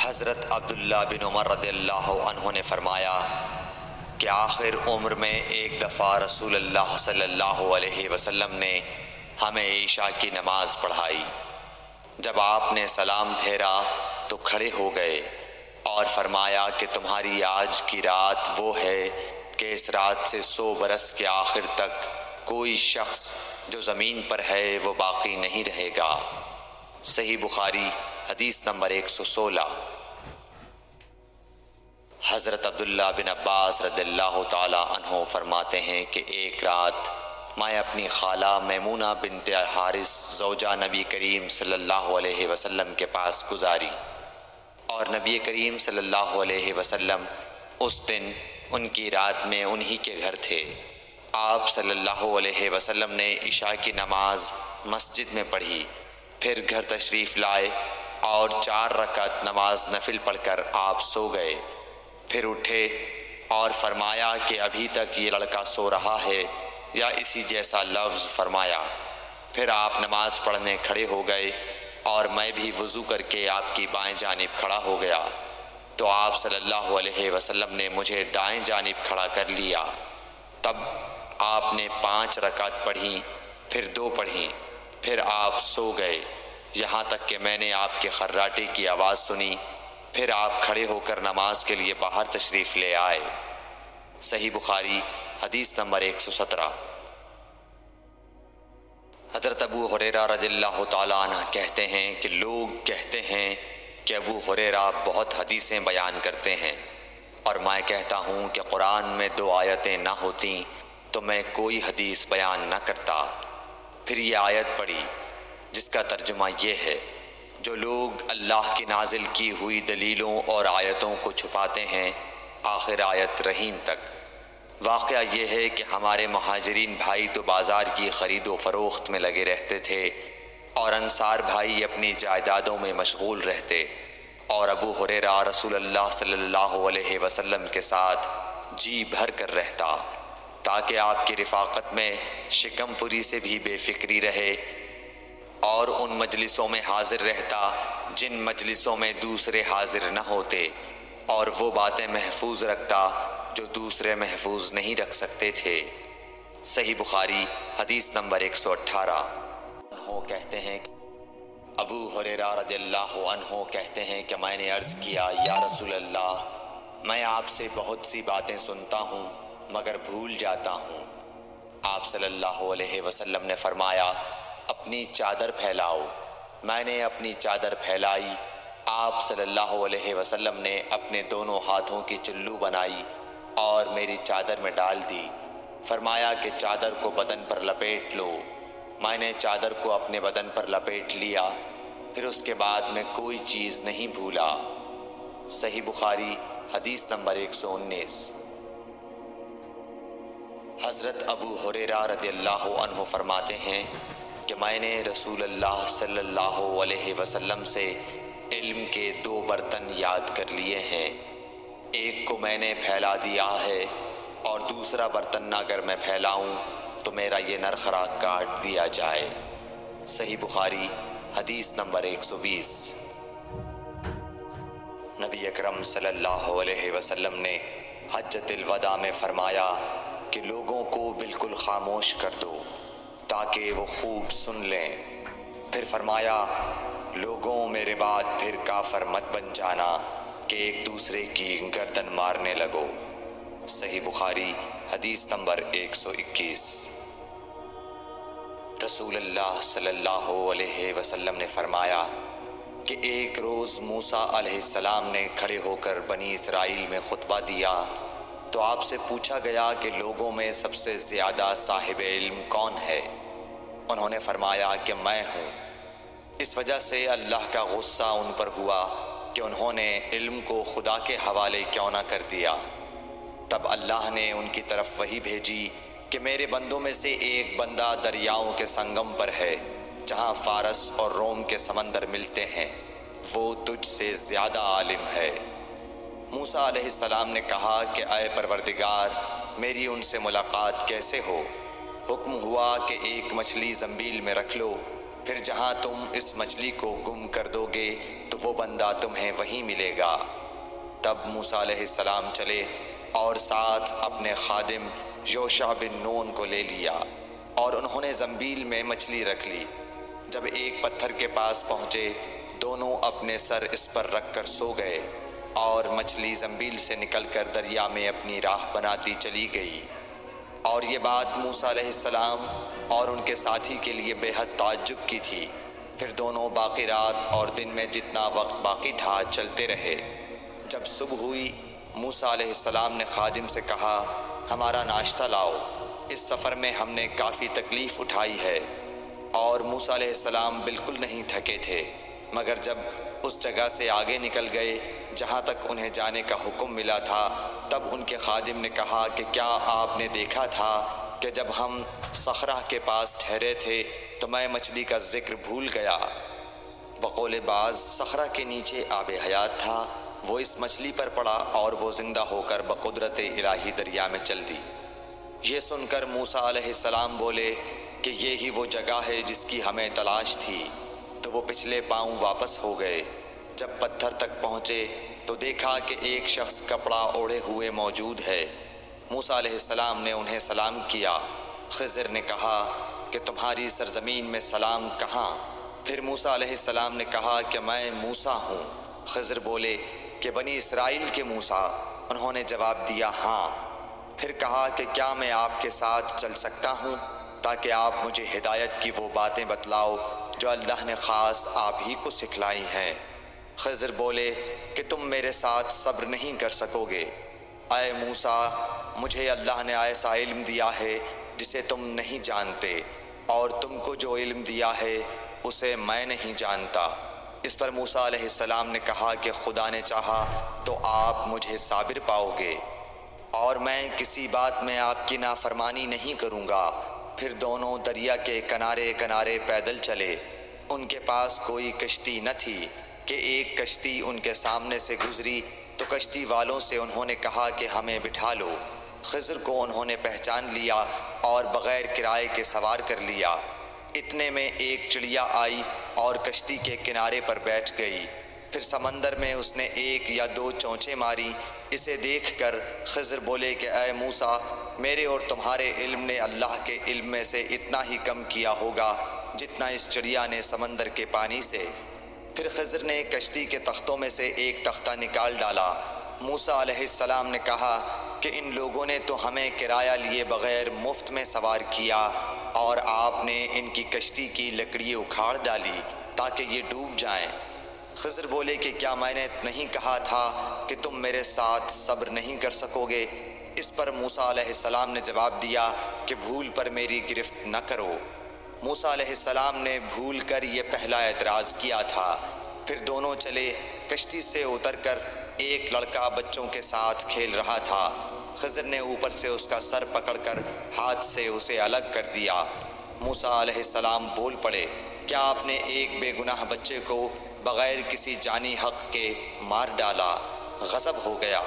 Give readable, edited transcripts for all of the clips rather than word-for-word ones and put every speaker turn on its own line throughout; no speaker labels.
حضرت عبداللہ بن عمر رضی اللہ عنہ نے فرمایا کہ آخر عمر میں ایک دفعہ رسول اللہ صلی اللہ علیہ وسلم نے ہمیں عشاء کی نماز پڑھائی۔ جب آپ نے سلام پھیرا تو کھڑے ہو گئے اور فرمایا کہ تمہاری آج کی رات وہ ہے کہ اس رات سے 100 برس کے آخر تک کوئی شخص جو زمین پر ہے وہ باقی نہیں رہے گا۔ صحیح بخاری حدیث نمبر 116۔ حضرت عبداللہ بن عباس رضی اللہ تعالی عنہ فرماتے ہیں کہ ایک رات میں اپنی خالہ میمونہ بنت حارث زوجہ نبی کریم صلی اللہ علیہ وسلم کے پاس گزاری، اور نبی کریم صلی اللہ علیہ وسلم اس دن ان کی رات میں انہی کے گھر تھے۔ آپ صلی اللہ علیہ وسلم نے عشاء کی نماز مسجد میں پڑھی، پھر گھر تشریف لائے اور 4 رکعت نماز نفل پڑھ کر آپ سو گئے۔ پھر اٹھے اور فرمایا کہ ابھی تک یہ لڑکا سو رہا ہے یا اسی جیسا لفظ فرمایا۔ پھر آپ نماز پڑھنے کھڑے ہو گئے اور میں بھی وضو کر کے آپ کی بائیں جانب کھڑا ہو گیا، تو آپ صلی اللہ علیہ وسلم نے مجھے دائیں جانب کھڑا کر لیا۔ تب آپ نے 5 رکعت پڑھیں، پھر 2 پڑھیں، پھر آپ سو گئے یہاں تک کہ میں نے آپ کے خراٹے کی آواز سنی۔ پھر آپ کھڑے ہو کر نماز کے لیے باہر تشریف لے آئے۔ صحیح بخاری حدیث نمبر 117۔ حضرت ابو ہریرہ رضی اللہ تعالیٰ عنہ کہتے ہیں کہ لوگ کہتے ہیں کہ ابو ہریرہ بہت حدیثیں بیان کرتے ہیں، اور میں کہتا ہوں کہ قرآن میں 2 آیتیں نہ ہوتیں تو میں کوئی حدیث بیان نہ کرتا۔ پھر یہ آیت پڑھی جس کا ترجمہ یہ ہے، جو لوگ اللہ کی نازل کی ہوئی دلیلوں اور آیتوں کو چھپاتے ہیں، آخر آیت رحیم تک۔ واقعہ یہ ہے کہ ہمارے مہاجرین بھائی تو بازار کی خرید و فروخت میں لگے رہتے تھے، اور انصار بھائی اپنی جائیدادوں میں مشغول رہتے، اور ابو ہریرہ رسول اللہ صلی اللہ علیہ وسلم کے ساتھ جی بھر کر رہتا، تاکہ آپ کی رفاقت میں شکم پوری سے بھی بے فکری رہے، اور ان مجلسوں میں حاضر رہتا جن مجلسوں میں دوسرے حاضر نہ ہوتے، اور وہ باتیں محفوظ رکھتا جو دوسرے محفوظ نہیں رکھ سکتے تھے۔ صحیح بخاری حدیث نمبر 118۔ کہتے ہیں ابو ہریرہ رضی اللہ عنہ کہتے ہیں کہ میں نے عرض کیا، یا رسول اللہ، میں آپ سے بہت سی باتیں سنتا ہوں مگر بھول جاتا ہوں۔ آپ صلی اللہ علیہ وسلم نے فرمایا، اپنی چادر پھیلاؤ۔ میں نے اپنی چادر پھیلائی۔ آپ صلی اللہ علیہ وسلم نے اپنے دونوں ہاتھوں کی چلو بنائی اور میری چادر میں ڈال دی۔ فرمایا کہ چادر کو بدن پر لپیٹ لو۔ میں نے چادر کو اپنے بدن پر لپیٹ لیا، پھر اس کے بعد میں کوئی چیز نہیں بھولا۔ صحیح بخاری حدیث نمبر 119۔ حضرت ابو ہریرہ رضی اللہ عنہ فرماتے ہیں کہ میں نے رسول اللہ صلی اللہ علیہ وسلم سے علم کے 2 برتن یاد کر لیے ہیں، ایک کو میں نے پھیلا دیا ہے، اور دوسرا برتن اگر میں پھیلاؤں تو میرا یہ نرخرا کاٹ دیا جائے۔ صحیح بخاری حدیث نمبر 120۔ نبی اکرم صلی اللہ علیہ وسلم نے حجۃ الوداع میں فرمایا کہ لوگوں کو بالکل خاموش کر دو تاکہ وہ خوب سن لیں۔ پھر فرمایا، لوگوں میرے بعد پھر کافر مت بن جانا کہ ایک دوسرے کی گردن مارنے لگو۔ صحیح بخاری حدیث نمبر 121۔ رسول اللہ صلی اللہ علیہ وسلم نے فرمایا کہ ایک روز موسیٰ علیہ السلام نے کھڑے ہو کر بنی اسرائیل میں خطبہ دیا، تو آپ سے پوچھا گیا کہ لوگوں میں سب سے زیادہ صاحب علم کون ہے؟ انہوں نے فرمایا کہ میں ہوں۔ اس وجہ سے اللہ کا غصہ ان پر ہوا کہ انہوں نے علم کو خدا کے حوالے کیوں نہ کر دیا۔ تب اللہ نے ان کی طرف وحی بھیجی کہ میرے بندوں میں سے ایک بندہ دریاؤں کے سنگم پر ہے، جہاں فارس اور روم کے سمندر ملتے ہیں، وہ تجھ سے زیادہ عالم ہے۔ موسیٰ علیہ السلام نے کہا کہ اے پروردگار، میری ان سے ملاقات کیسے ہو؟ حکم ہوا کہ ایک مچھلی زنبیل میں رکھ لو، پھر جہاں تم اس مچھلی کو گم کر دو گے تو وہ بندہ تمہیں وہیں ملے گا۔ تب موسیٰ علیہ السلام چلے اور ساتھ اپنے خادم یوشع بن نون کو لے لیا، اور انہوں نے زنبیل میں مچھلی رکھ لی۔ جب ایک پتھر کے پاس پہنچے، دونوں اپنے سر اس پر رکھ کر سو گئے، اور مچھلی زنبیل سے نکل کر دریا میں اپنی راہ بناتی چلی گئی۔ اور یہ بات موسیٰ علیہ السلام اور ان کے ساتھی کے لیے بے حد تعجب کی تھی۔ پھر دونوں باقی رات اور دن میں جتنا وقت باقی تھا چلتے رہے۔ جب صبح ہوئی، موسیٰ علیہ السلام نے خادم سے کہا، ہمارا ناشتہ لاؤ، اس سفر میں ہم نے کافی تکلیف اٹھائی ہے۔ اور موسیٰ علیہ السلام بالکل نہیں تھکے تھے، مگر جب اس جگہ سے آگے نکل گئے جہاں تک انہیں جانے کا حکم ملا تھا، تب ان کے خادم نے کہا کہ کیا آپ نے دیکھا تھا کہ جب ہم صخرہ کے پاس ٹھہرے تھے تو میں مچھلی کا ذکر بھول گیا؟ بقول بعض صخرہ کے نیچے آب حیات تھا، وہ اس مچھلی پر پڑا اور وہ زندہ ہو کر بقدرت الہی دریا میں چل دی۔ یہ سن کر موسیٰ علیہ السلام بولے کہ یہی وہ جگہ ہے جس کی ہمیں تلاش تھی، تو وہ پچھلے پاؤں واپس ہو گئے۔ جب پتھر تک پہنچے تو دیکھا کہ ایک شخص کپڑا اوڑھے ہوئے موجود ہے۔ موسیٰ علیہ السلام نے انہیں سلام کیا۔ خضر نے کہا کہ تمہاری سرزمین میں سلام کہاں؟ پھر موسیٰ علیہ السلام نے کہا کہ میں موسیٰ ہوں۔ خضر بولے کہ بنی اسرائیل کے موسیٰ؟ انہوں نے جواب دیا ہاں۔ پھر کہا کہ کیا میں آپ کے ساتھ چل سکتا ہوں تاکہ آپ مجھے ہدایت کی وہ باتیں بتلاؤ جو اللہ نے خاص آپ ہی کو سکھلائی ہیں؟ خضر بولے کہ تم میرے ساتھ صبر نہیں کر سکو گے۔ اے موسیٰ، مجھے اللہ نے ایسا علم دیا ہے جسے تم نہیں جانتے، اور تم کو جو علم دیا ہے اسے میں نہیں جانتا۔ اس پر موسیٰ علیہ السلام نے کہا کہ خدا نے چاہا تو آپ مجھے صابر پاؤ گے، اور میں کسی بات میں آپ کی نافرمانی نہیں کروں گا۔ پھر دونوں دریا کے کنارے کنارے پیدل چلے۔ ان کے پاس کوئی کشتی نہ تھی کہ ایک کشتی ان کے سامنے سے گزری تو کشتی والوں سے انہوں نے کہا کہ ہمیں بٹھا لو۔ خضر کو انہوں نے پہچان لیا اور بغیر کرائے کے سوار کر لیا۔ اتنے میں ایک چڑیا آئی اور کشتی کے کنارے پر بیٹھ گئی۔ پھر سمندر میں اس نے ایک یا دو چونچیں ماری۔ اسے دیکھ کر خضر بولے کہ اے موسیٰ، میرے اور تمہارے علم نے اللہ کے علم میں سے اتنا ہی کم کیا ہوگا جتنا اس چڑیا نے سمندر کے پانی سے۔ پھر خضر نے کشتی کے تختوں میں سے ایک تختہ نکال ڈالا۔ موسیٰ علیہ السلام نے کہا کہ ان لوگوں نے تو ہمیں کرایہ لیے بغیر مفت میں سوار کیا، اور آپ نے ان کی کشتی کی لکڑی اکھاڑ ڈالی تاکہ یہ ڈوب جائیں۔ خضر بولے کہ کیا میں نے نہیں کہا تھا کہ تم میرے ساتھ صبر نہیں کر سکو گے؟ اس پر موسیٰ علیہ السلام نے جواب دیا کہ بھول پر میری گرفت نہ کرو۔ موسیٰ علیہ السلام نے بھول کر یہ پہلا اعتراض کیا تھا۔ پھر دونوں چلے۔ کشتی سے اتر کر ایک لڑکا بچوں کے ساتھ کھیل رہا تھا۔ خضر نے اوپر سے اس کا سر پکڑ کر ہاتھ سے اسے الگ کر دیا۔ موسیٰ علیہ السلام بول پڑے، کیا آپ نے ایک بے گناہ بچے کو بغیر کسی جانی حق کے مار ڈالا؟ غضب ہو گیا۔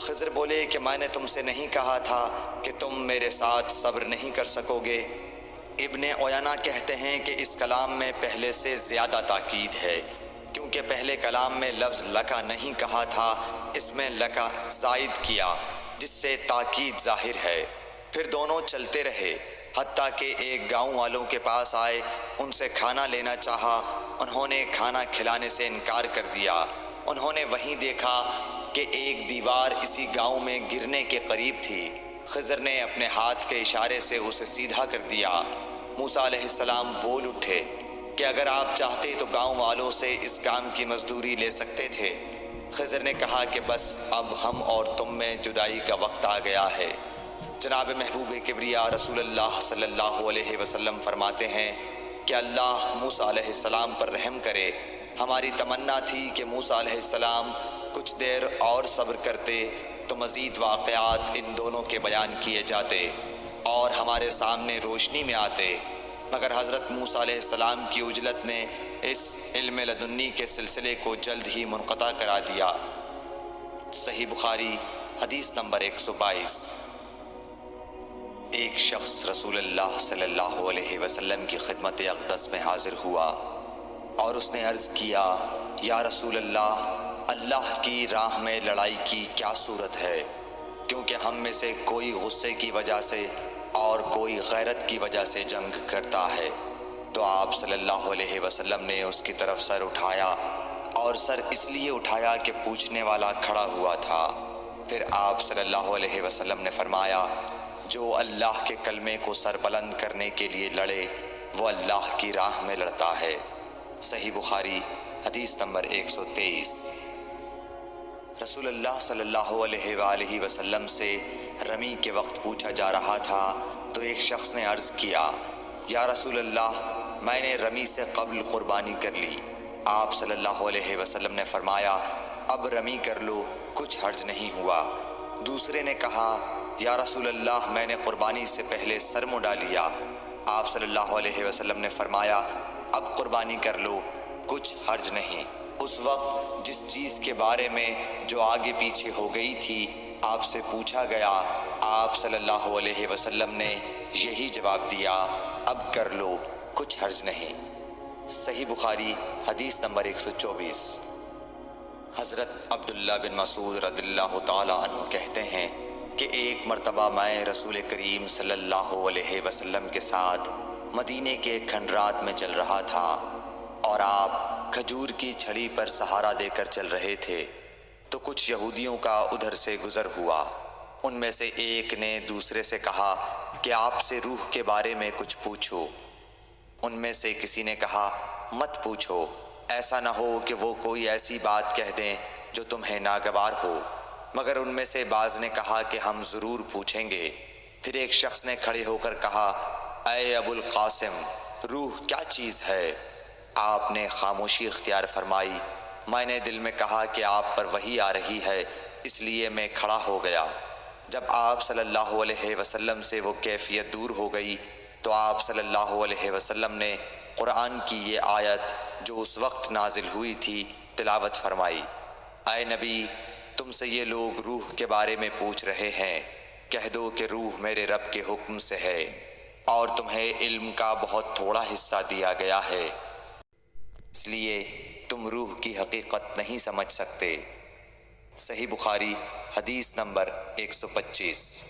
خضر بولے کہ میں نے تم سے نہیں کہا تھا کہ تم میرے ساتھ صبر نہیں کر سکو گے؟ ابن عیینہ کہتے ہیں کہ اس کلام میں پہلے سے زیادہ تاکید ہے، کیونکہ پہلے کلام میں لفظ لکا نہیں کہا تھا، اس میں لکا زائد کیا، جس سے تاکید ظاہر ہے۔ پھر دونوں چلتے رہے، حتیٰ کہ ایک گاؤں والوں کے پاس آئے، ان سے کھانا لینا چاہا۔ انہوں نے کھانا کھلانے سے انکار کر دیا۔ انہوں نے وہیں دیکھا کہ ایک دیوار اسی گاؤں میں گرنے کے قریب تھی۔ خضر نے اپنے ہاتھ کے اشارے سے اسے سیدھا کر دیا۔ موسیٰ علیہ السلام بول اٹھے کہ اگر آپ چاہتے تو گاؤں والوں سے اس کام کی مزدوری لے سکتے تھے۔ خضر نے کہا کہ بس اب ہم اور تم میں جدائی کا وقت آ گیا ہے۔ جناب محبوب کبریا رسول اللہ صلی اللہ علیہ وسلم فرماتے ہیں کہ اللہ موسیٰ علیہ السلام پر رحم کرے۔ ہماری تمنا تھی کہ موسیٰ علیہ السلام کچھ دیر اور صبر کرتے تو مزید واقعات ان دونوں کے بیان کیے جاتے اور ہمارے سامنے روشنی میں آتے، مگر حضرت موسیٰ علیہ السلام کی عجلت نے اس علم لدنی کے سلسلے کو جلد ہی منقطع کرا دیا۔ صحیح بخاری حدیث نمبر 122۔ ایک شخص رسول اللہ صلی اللہ علیہ وسلم کی خدمت اقدس میں حاضر ہوا اور اس نے عرض کیا، یا رسول اللہ، اللہ کی راہ میں لڑائی کی کیا صورت ہے؟ کیونکہ ہم میں سے کوئی غصے کی وجہ سے اور کوئی غیرت کی وجہ سے جنگ کرتا ہے۔ تو آپ صلی اللہ علیہ وسلم نے اس کی طرف سر اٹھایا، اور سر اس لیے اٹھایا کہ پوچھنے والا کھڑا ہوا تھا۔ پھر آپ صلی اللہ علیہ وسلم نے فرمایا، جو اللہ کے کلمے کو سر بلند کرنے کے لیے لڑے وہ اللہ کی راہ میں لڑتا ہے۔ صحیح بخاری حدیث نمبر 123۔ رسول اللہ صلی اللہ علیہ وآلہ وسلم سے رمی کے وقت پوچھا جا رہا تھا تو ایک شخص نے عرض کیا، یا رسول اللہ، میں نے رمی سے قبل قربانی کر لی۔ آپ صلی اللہ علیہ وسلم نے فرمایا، اب رمی کر لو، کچھ حرج نہیں ہوا۔ دوسرے نے کہا، یا رسول اللہ، میں نے قربانی سے پہلے سر منڈا لیا۔ آپ صلی اللہ علیہ وسلم نے فرمایا، اب قربانی کر لو، کچھ حرج نہیں۔ اس وقت جس چیز کے بارے میں جو آگے پیچھے ہو گئی تھی آپ سے پوچھا گیا، آپ صلی اللہ علیہ وسلم نے یہی جواب دیا، اب کر لو، کچھ حرج نہیں۔ صحیح بخاری حدیث نمبر 124۔ حضرت عبداللہ بن مسعود رضی اللہ تعالی عنہ کہتے ہیں کہ ایک مرتبہ میں رسول کریم صلی اللہ علیہ وسلم کے ساتھ مدینے کے کھنڈرات میں چل رہا تھا اور آپ کھجور کی چھڑی پر سہارا دے کر چل رہے تھے، تو کچھ یہودیوں کا ادھر سے گزر ہوا۔ ان میں سے ایک نے دوسرے سے کہا کہ آپ سے روح کے بارے میں کچھ پوچھو۔ ان میں سے کسی نے کہا، مت پوچھو، ایسا نہ ہو کہ وہ کوئی ایسی بات کہہ دیں جو تمہیں ناگوار ہو۔ مگر ان میں سے بعض نے کہا کہ ہم ضرور پوچھیں گے۔ پھر ایک شخص نے کھڑے ہو کر کہا، اے ابو القاسم، روح کیا چیز ہے؟ آپ نے خاموشی اختیار فرمائی۔ میں نے دل میں کہا کہ آپ پر وحی آ رہی ہے، اس لیے میں کھڑا ہو گیا۔ جب آپ صلی اللہ علیہ وسلم سے وہ کیفیت دور ہو گئی تو آپ صلی اللہ علیہ وسلم نے قرآن کی یہ آیت جو اس وقت نازل ہوئی تھی تلاوت فرمائی، اے نبی، تم سے یہ لوگ روح کے بارے میں پوچھ رہے ہیں، کہہ دو کہ روح میرے رب کے حکم سے ہے، اور تمہیں علم کا بہت تھوڑا حصہ دیا گیا ہے، اس لیے تم روح کی حقیقت نہیں سمجھ سکتے۔ صحیح بخاری حدیث نمبر 125۔